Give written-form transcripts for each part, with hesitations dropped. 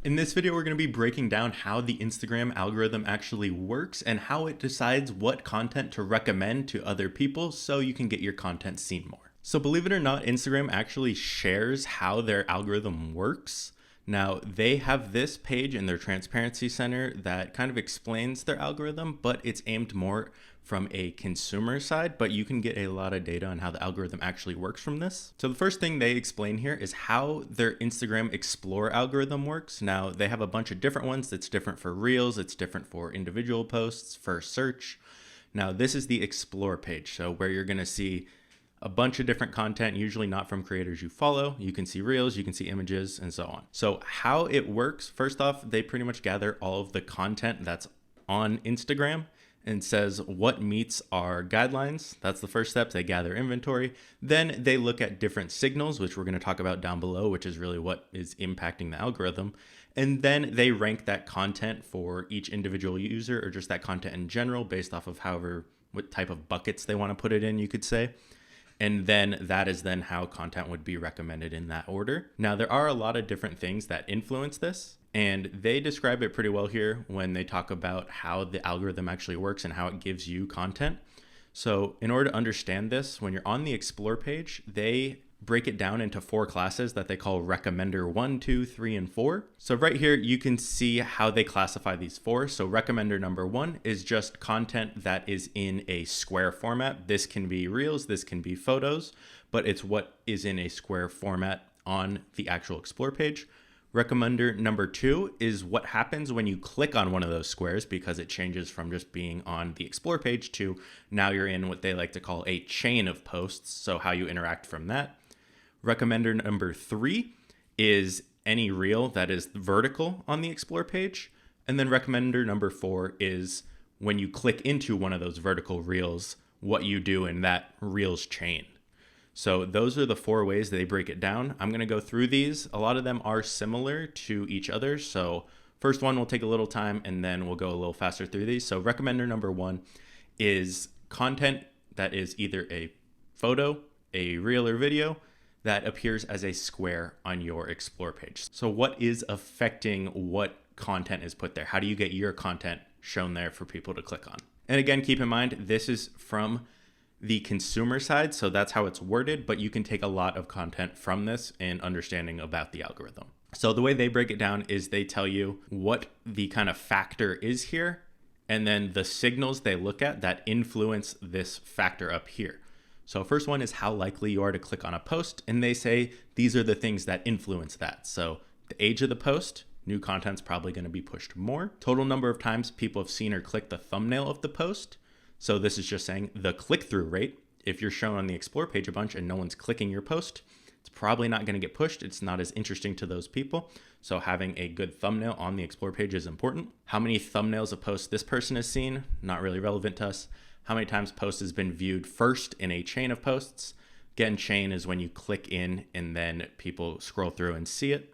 In this video, we're going to be breaking down how the Instagram algorithm actually works and how it decides what content to recommend to other people so you can get your content seen more. So believe it or not, Instagram actually shares how their algorithm works. Now, they have this page in their transparency center that kind of explains their algorithm, but it's aimed more from a consumer side, but you can get a lot of data on how the algorithm actually works from this. So the first thing they explain here is how their Instagram Explore algorithm works. Now, they have a bunch of different ones that's different for Reels, it's different for individual posts, for search. Now, this is the Explore page, so where you're gonna see a bunch of different content, usually not from creators you follow. You can see reels, you can see images, and so on. So how it works, first off, they pretty much gather all of the content that's on Instagram and says what meets our guidelines. That's the first step. They gather inventory. Then they look at different signals, which we're going to talk about down below, which is really what is impacting the algorithm. And then they rank that content for each individual user or just that content in general based off of what type of buckets they want to put it in, you could say. And then that is then how content would be recommended in that order. Now, there are a lot of different things that influence this, and they describe it pretty well here when they talk about how the algorithm actually works and how it gives you content. So in order to understand this, when you're on the Explore page, they break it down into 4 classes that they call Recommender 1, 2, 3, and 4. So right here, you can see how they classify these 4. So Recommender number 1 is just content that is in a square format. This can be Reels, this can be photos, but it's what is in a square format on the actual Explore page. Recommender number 2 is what happens when you click on one of those squares, because it changes from just being on the Explore page to now you're in what they like to call a chain of posts. So how you interact from that. Recommender number 3 is any reel that is vertical on the Explore page. And then recommender number 4 is when you click into one of those vertical reels, what you do in that reels chain. So those are the 4 ways they break it down. I'm going to go through these. A lot of them are similar to each other. So first one will take a little time and then we'll go a little faster through these. So recommender number 1 is content that is either a photo, a reel or video that appears as a square on your Explore page. So what is affecting what content is put there? How do you get your content shown there for people to click on? And again, keep in mind, this is from the consumer side, so that's how it's worded, but you can take a lot of content from this and understanding about the algorithm. So the way they break it down is they tell you what the kind of factor is here, and then the signals they look at that influence this factor up here. So first one is how likely you are to click on a post, and they say these are the things that influence that. So the age of the post, new content's probably going to be pushed more. Total number of times people have seen or clicked the thumbnail of the post. So this is just saying the click-through rate. If you're shown on the Explore page a bunch and no one's clicking your post, it's probably not going to get pushed. It's not as interesting to those people. So having a good thumbnail on the Explore page is important. How many thumbnails of posts this person has seen, not really relevant to us. How many times post has been viewed first in a chain of posts. Again, chain is when you click in and then people scroll through and see it.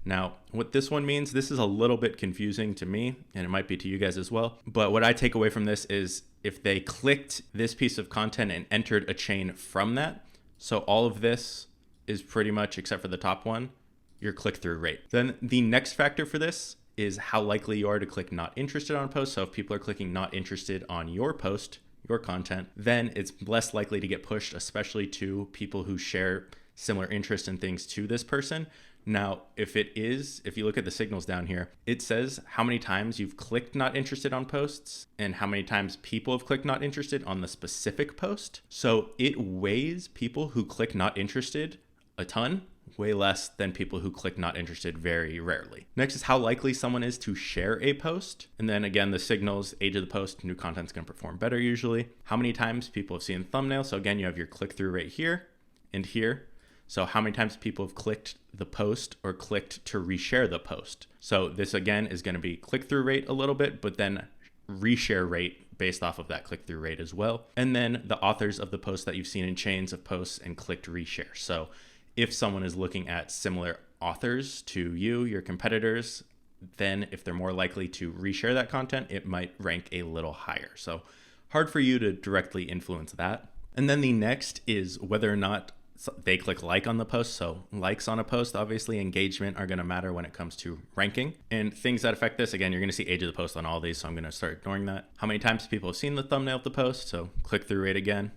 Now, what this one means, this is a little bit confusing to me, and it might be to you guys as well. But what I take away from this is if they clicked this piece of content and entered a chain from that, so all of this is pretty much, except for the top one, your click-through rate. Then the next factor for this is how likely you are to click not interested on a post. So if people are clicking not interested on your post, your content, then it's less likely to get pushed, especially to people who share similar interests and things to this person. Now, if you look at the signals down here, it says how many times you've clicked not interested on posts and how many times people have clicked not interested on the specific post. So it weighs people who click not interested a ton, way less than people who click not interested very rarely. Next is how likely someone is to share a post. And then again, the signals, age of the post, new content's gonna perform better usually. How many times people have seen thumbnail. So again, you have your click-through rate here and here. So how many times people have clicked the post or clicked to reshare the post. So this again is going to be click-through rate a little bit, but then reshare rate based off of that click-through rate as well. And then the authors of the post that you've seen in chains of posts and clicked reshare. So if someone is looking at similar authors to you, your competitors, then if they're more likely to reshare that content, it might rank a little higher. So hard for you to directly influence that. And then the next is whether or not they click like on the post. So likes on a post, obviously engagement are going to matter when it comes to ranking. And things that affect this, again, you're going to see age of the post on all these, so I'm going to start ignoring that. How many times people have seen the thumbnail of the post, so click-through rate again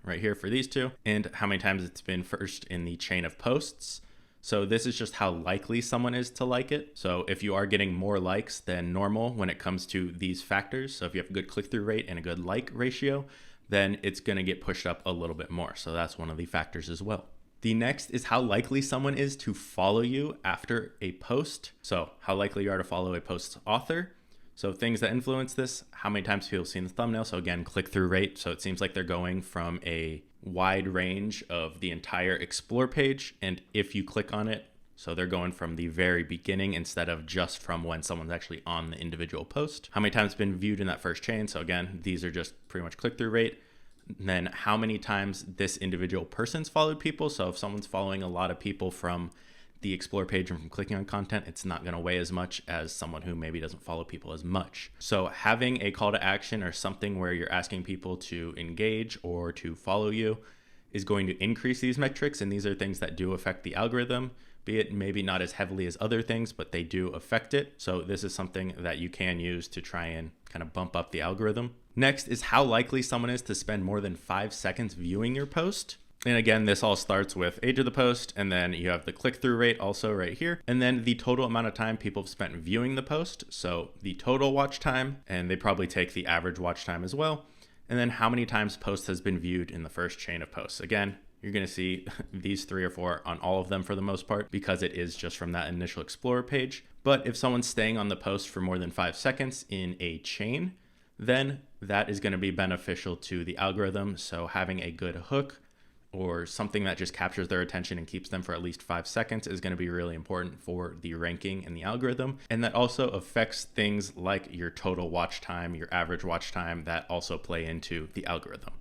right here for these two, and how many times it's been first in the chain of posts. So this is just how likely someone is to like it. So if you are getting more likes than normal when it comes to these factors, so if you have a good click-through rate and a good like ratio, then it's going to get pushed up a little bit more. So that's one of the factors as well. The next is how likely someone is to follow you after a post. So how likely you are to follow a post's author. So things that influence this, how many times people have seen the thumbnail. So again, click-through rate. So it seems like they're going from a wide range of the entire explore page. And if you click on it, so they're going from the very beginning instead of just from when someone's actually on the individual post. How many times it's been viewed in that first chain. So again, these are just pretty much click-through rate. And then how many times this individual person's followed people. So if someone's following a lot of people from the explore page and from clicking on content, it's not going to weigh as much as someone who maybe doesn't follow people as much. So having a call to action or something where you're asking people to engage or to follow you is going to increase these metrics. And these are things that do affect the algorithm, be it maybe not as heavily as other things, but they do affect it. So this is something that you can use to try and kind of bump up the algorithm. Next is how likely someone is to spend more than 5 seconds viewing your post. And again, this all starts with age of the post, and then you have the click-through rate also right here, and then the total amount of time people have spent viewing the post. So the total watch time, and they probably take the average watch time as well. And then how many times post has been viewed in the first chain of posts. Again, you're going to see these 3 or 4 on all of them for the most part, because it is just from that initial Explorer page. But if someone's staying on the post for more than 5 seconds in a chain, then that is going to be beneficial to the algorithm. So having a good hook or something that just captures their attention and keeps them for at least 5 seconds is going to be really important for the ranking and the algorithm. And that also affects things like your total watch time, your average watch time, that also play into the algorithm.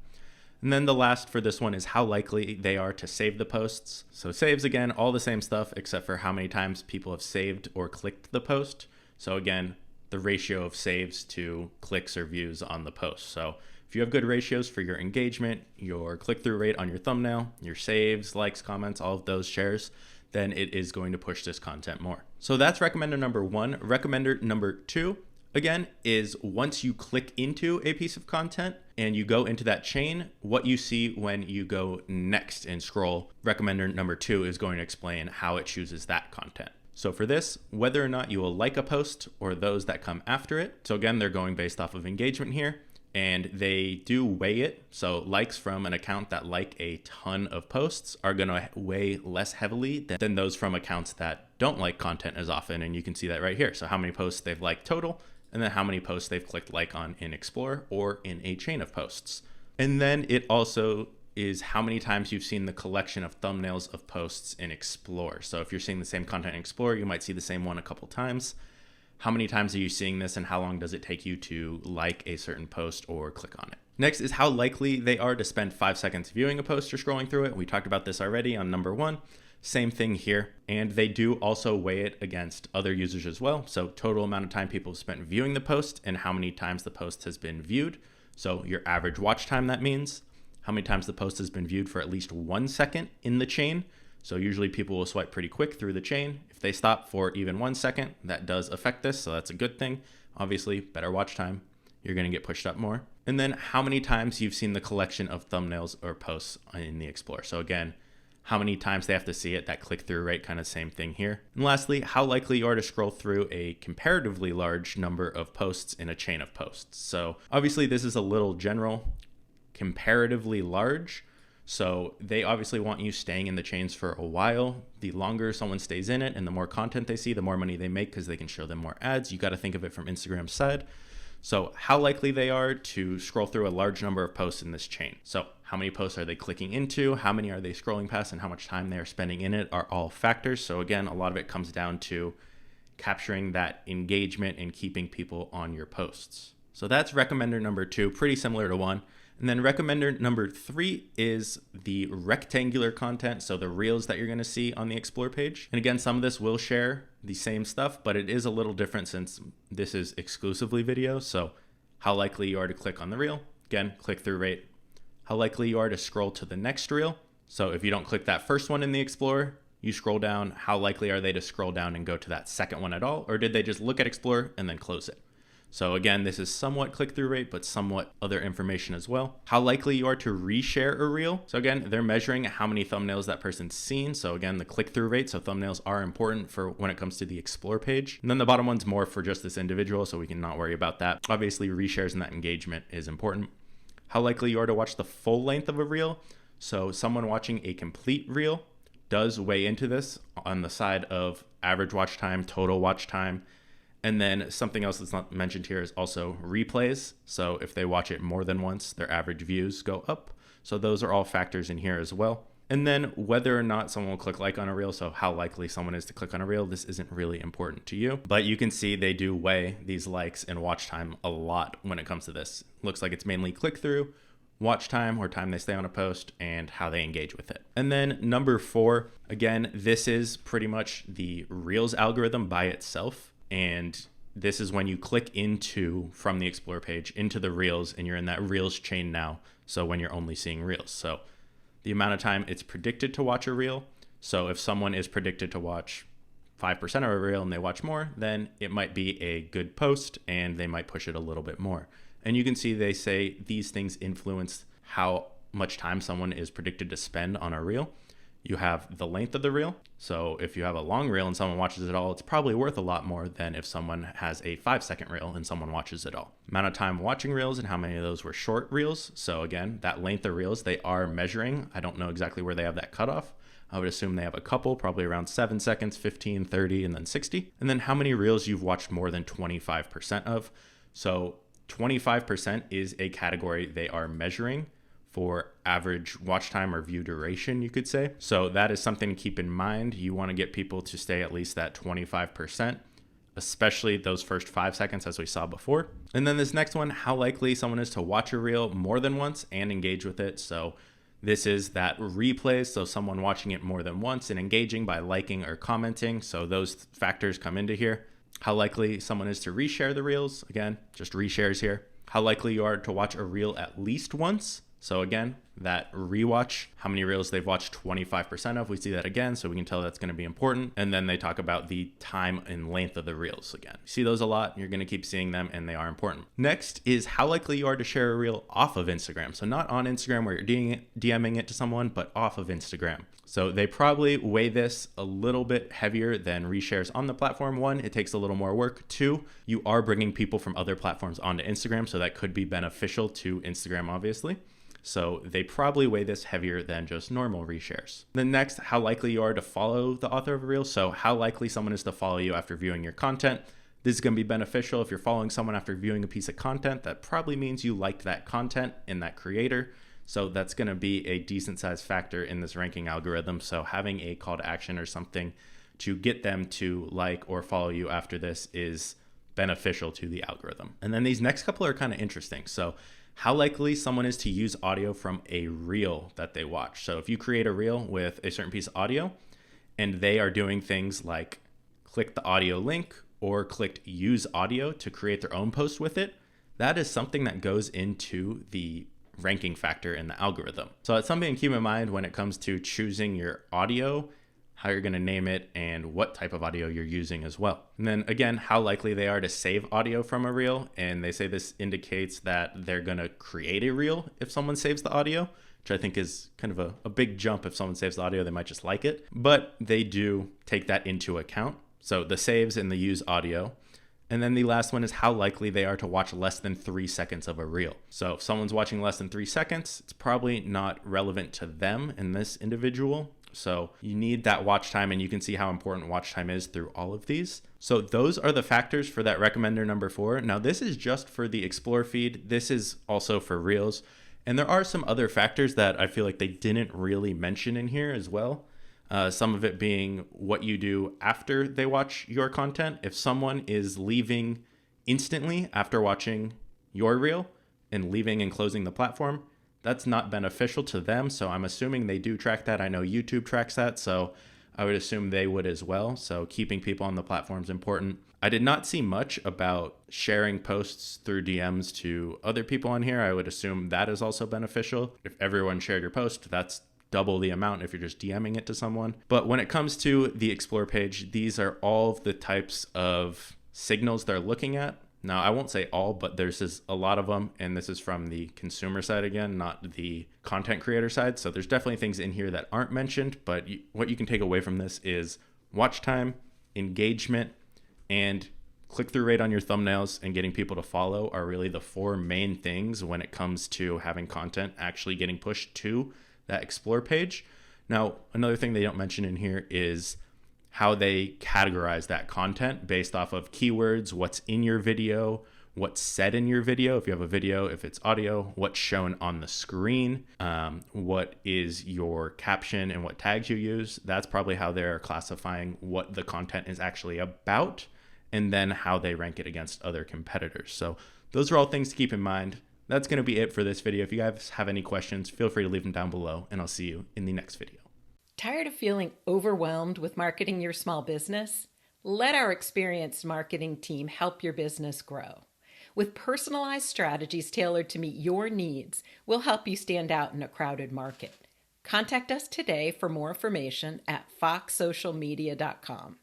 And then the last for this one is how likely they are to save the posts. So saves, again, all the same stuff except for how many times people have saved or clicked the post. So again, the ratio of saves to clicks or views on the post. So if you have good ratios for your engagement, your click-through rate on your thumbnail, your saves, likes, comments, all of those shares, then it is going to push this content more. So that's recommender number 1. Recommender number 2, again, is once you click into a piece of content and you go into that chain, what you see when you go next and scroll. Recommender number 2 is going to explain how it chooses that content. So for this, whether or not you will like a post or those that come after it. So again, they're going based off of engagement here. And they do weigh it. So likes from an account that like a ton of posts are going to weigh less heavily than those from accounts that don't like content as often. And you can see that right here. So how many posts they've liked total, and then how many posts they've clicked like on in Explorer or in a chain of posts. And then it also is how many times you've seen the collection of thumbnails of posts in Explorer. So if you're seeing the same content in Explorer, you might see the same one a couple times. How many times are you seeing this, and how long does it take you to like a certain post or click on it? Next is how likely they are to spend 5 seconds viewing a post or scrolling through it. We talked about this already on number 1. Same thing here. And they do also weigh it against other users as well. So total amount of time people have spent viewing the post and how many times the post has been viewed. So your average watch time, that means how many times the post has been viewed for at least 1 second in the chain. So usually people will swipe pretty quick through the chain. If they stop for even 1 second, that does affect this. So that's a good thing. Obviously, better watch time, you're going to get pushed up more. And then how many times you've seen the collection of thumbnails or posts in the Explorer. So again, how many times they have to see it, that click-through rate, kind of same thing here. And lastly, how likely you are to scroll through a comparatively large number of posts in a chain of posts. So obviously this is a little general, comparatively large. So they obviously want you staying in the chains for a while. The longer someone stays in it and the more content they see, the more money they make because they can show them more ads. You got to think of it from Instagram's side. So how likely they are to scroll through a large number of posts in this chain. So how many posts are they clicking into? How many are they scrolling past? And how much time they are spending in it are all factors. So again, a lot of it comes down to capturing that engagement and keeping people on your posts. So that's recommender number 2, pretty similar to 1. And then recommender number 3 is the rectangular content. So the reels that you're going to see on the Explore page. And again, some of this will share the same stuff, but it is a little different since this is exclusively video. So how likely you are to click on the reel. Again, click through rate. How likely you are to scroll to the next reel. So if you don't click that first one in the Explorer, you scroll down, how likely are they to scroll down and go to that second one at all? Or did they just look at Explorer and then close it? So again, this is somewhat click-through rate, but somewhat other information as well. How likely you are to reshare a reel. So again, they're measuring how many thumbnails that person's seen. So again, the click-through rate. So thumbnails are important for when it comes to the Explore page. And then the bottom one's more for just this individual, so we can not worry about that. Obviously, reshares and that engagement is important. How likely you are to watch the full length of a reel. So someone watching a complete reel does weigh into this on the side of average watch time, total watch time. And then something else that's not mentioned here is also replays. So if they watch it more than once, their average views go up. So those are all factors in here as well. And then whether or not someone will click like on a reel, so how likely someone is to click on a reel, this isn't really important to you. But you can see they do weigh these likes and watch time a lot when it comes to this. Looks like it's mainly click through, watch time or time they stay on a post, and how they engage with it. And then number 4, again, this is pretty much the Reels algorithm by itself. And this is when you click into, from the Explore page, into the Reels, and you're in that Reels chain now. So when you're only seeing Reels. So the amount of time it's predicted to watch a Reel. So if someone is predicted to watch 5% of a Reel and they watch more, then it might be a good post and they might push it a little bit more. And you can see they say these things influence how much time someone is predicted to spend on a Reel. You have the length of the reel. So if you have a long reel and someone watches it all, it's probably worth a lot more than if someone has a 5-second reel and someone watches it all. Amount of time watching reels and how many of those were short reels. So again, that length of reels they are measuring. I don't know exactly where they have that cutoff. I would assume they have a couple, probably around 7 seconds, 15, 30, and then 60. And then how many reels you've watched more than 25% of. So 25% is a category they are measuring for average watch time or view duration, you could say. So that is something to keep in mind. You want to get people to stay at least that 25%, especially those first 5 seconds as we saw before. And then this next one, how likely someone is to watch a reel more than once and engage with it. So this is that replays, so someone watching it more than once and engaging by liking or commenting. So those factors come into here. How likely someone is to reshare the reels. Again, just reshares here. How likely you are to watch a reel at least once. So again, that rewatch, how many reels they've watched 25% of, we see that again, so we can tell that's going to be important. And then they talk about the time and length of the reels again. You see those a lot, you're going to keep seeing them, and they are important. Next is how likely you are to share a reel off of Instagram. So not on Instagram where you're DMing it to someone, but off of Instagram. So they probably weigh this a little bit heavier than reshares on the platform. 1, it takes a little more work. 2, you are bringing people from other platforms onto Instagram, so that could be beneficial to Instagram, obviously. So they probably weigh this heavier than just normal reshares. Then next, how likely you are to follow the author of a reel. So how likely someone is to follow you after viewing your content. This is going to be beneficial if you're following someone after viewing a piece of content. That probably means you liked that content and that creator. So that's going to be a decent sized factor in this ranking algorithm. So having a call to action or something to get them to like or follow you after this is beneficial to the algorithm. And then these next couple are kind of interesting. So how likely someone is to use audio from a reel that they watch. So if you create a reel with a certain piece of audio and they are doing things like click the audio link or clicked use audio to create their own post with it, that is something that goes into the ranking factor in the algorithm. So it's something to keep in mind when it comes to choosing your audio, how you're going to name it, and what type of audio you're using as well. And then again, how likely they are to save audio from a reel. And they say this indicates that they're going to create a reel if someone saves the audio, which I think is kind of a big jump. If someone saves the audio, they might just like it, but they do take that into account. So the saves and the use audio. And then the last one is how likely they are to watch less than 3 seconds of a reel. So if someone's watching less than 3 seconds, it's probably not relevant to them and this individual. So you need that watch time, and you can see how important watch time is through all of these. So those are the factors for that recommender number 4. Now this is just for the Explore feed. This is also for Reels. And there are some other factors that I feel like they didn't really mention in here as well. Some of it being what you do after they watch your content. If someone is leaving instantly after watching your reel and leaving and closing the platform, that's not beneficial to them. So I'm assuming they do track that. I know YouTube tracks that, so I would assume they would as well. So keeping people on the platform is important. I did not see much about sharing posts through DMs to other people on here. I would assume that is also beneficial. If everyone shared your post, that's double the amount if you're just DMing it to someone. But when it comes to the Explore page, these are all of the types of signals they're looking at. Now, I won't say all, but there's a lot of them, and this is from the consumer side again, not the content creator side. So there's definitely things in here that aren't mentioned, but what you can take away from this is watch time, engagement, and click-through rate on your thumbnails and getting people to follow are really the four main things when it comes to having content actually getting pushed to that Explore page. Now, another thing they don't mention in here is how they categorize that content based off of keywords, what's in your video, what's said in your video. If you have a video, if it's audio, what's shown on the screen, what is your caption and what tags you use. That's probably how they're classifying what the content is actually about, and then how they rank it against other competitors. So those are all things to keep in mind. That's going to be it for this video. If you guys have any questions, feel free to leave them down below, and I'll see you in the next video. Tired of feeling overwhelmed with marketing your small business? Let our experienced marketing team help your business grow. With personalized strategies tailored to meet your needs, we'll help you stand out in a crowded market. Contact us today for more information at foxsocialmedia.com.